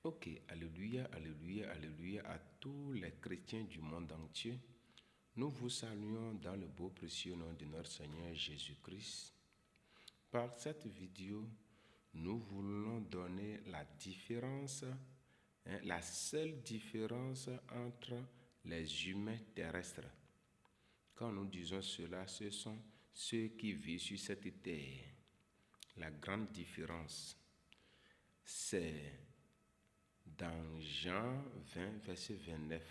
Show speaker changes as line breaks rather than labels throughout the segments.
Ok, alléluia, alléluia, alléluia à tous les chrétiens du monde entier. Nous vous saluons dans le beau précieux nom de notre Seigneur Jésus-Christ. Par cette vidéo, nous voulons donner la différence, la seule différence entre les humains terrestres. Quand nous disons cela, ce sont ceux qui vivent sur cette terre. La grande différence, c'est dans Jean 20, verset 29.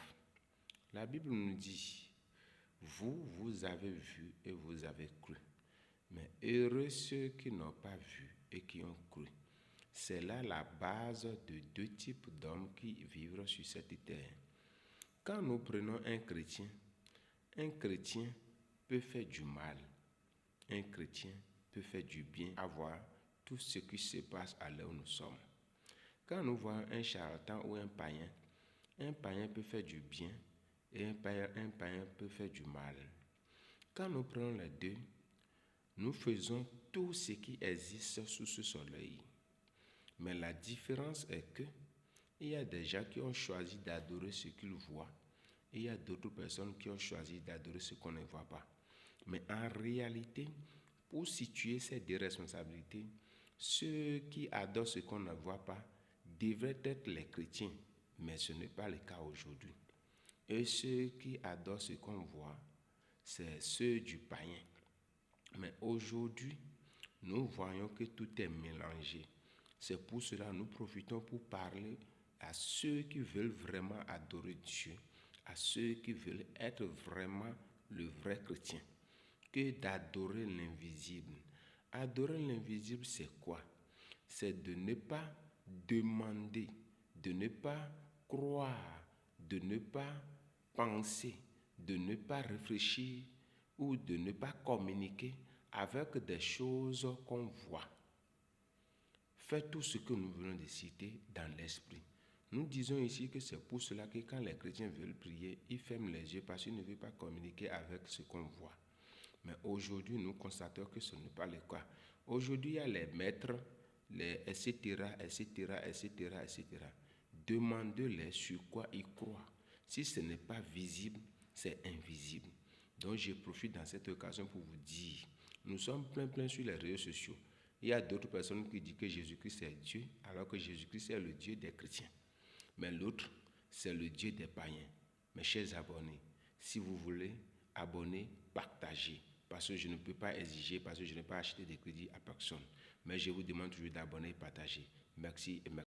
La Bible nous dit, vous avez vu et vous avez cru. Mais heureux ceux qui n'ont pas vu et qui ont cru. C'est là la base de deux types d'hommes qui vivent sur cette terre. Quand nous prenons un chrétien peut faire du mal. Un chrétien peut faire du bien à voir tout ce qui se passe à l'heure où nous sommes. Quand nous voyons un charlatan ou un païen peut faire du bien et un païen peut faire du mal. Quand nous prenons les deux, nous faisons tout ce qui existe sous ce soleil. Mais la différence est que il y a des gens qui ont choisi d'adorer ce qu'ils voient et il y a d'autres personnes qui ont choisi d'adorer ce qu'on ne voit pas. Mais en réalité, pour situer ces deux responsabilités, ceux qui adorent ce qu'on ne voit pas devraient être les chrétiens, mais ce n'est pas le cas aujourd'hui. Et ceux qui adorent ce qu'on voit, c'est ceux du païen. Mais aujourd'hui, nous voyons que tout est mélangé. C'est pour cela que nous profitons pour parler à ceux qui veulent vraiment adorer Dieu, à ceux qui veulent être vraiment le vrai chrétien, que d'adorer l'invisible. Adorer l'invisible, c'est quoi? C'est de ne pas demander, de ne pas croire, de ne pas penser, de ne pas réfléchir ou de ne pas communiquer avec des choses qu'on voit. Faites tout ce que nous venons de citer dans l'esprit. Nous disons ici que c'est pour cela que quand les chrétiens veulent prier, ils ferment les yeux parce qu'ils ne veulent pas communiquer avec ce qu'on voit. Mais aujourd'hui, nous constatons que ce n'est pas le cas. Aujourd'hui, il y a les maîtres, les etc., etc., etc., etc. Demandez-les sur quoi ils croient. Si ce n'est pas visible, c'est invisible. Donc, je profite dans cette occasion pour vous dire, nous sommes plein sur les réseaux sociaux. Il y a d'autres personnes qui disent que Jésus-Christ est Dieu, alors que Jésus-Christ est le Dieu des chrétiens. Mais l'autre, c'est le Dieu des païens. Mes chers abonnés, si vous voulez, abonnez, partagez. Parce que je ne peux pas exiger, parce que je n'ai pas acheté de crédit à personne. Mais je vous demande toujours d'abonner et partager. Merci et merci.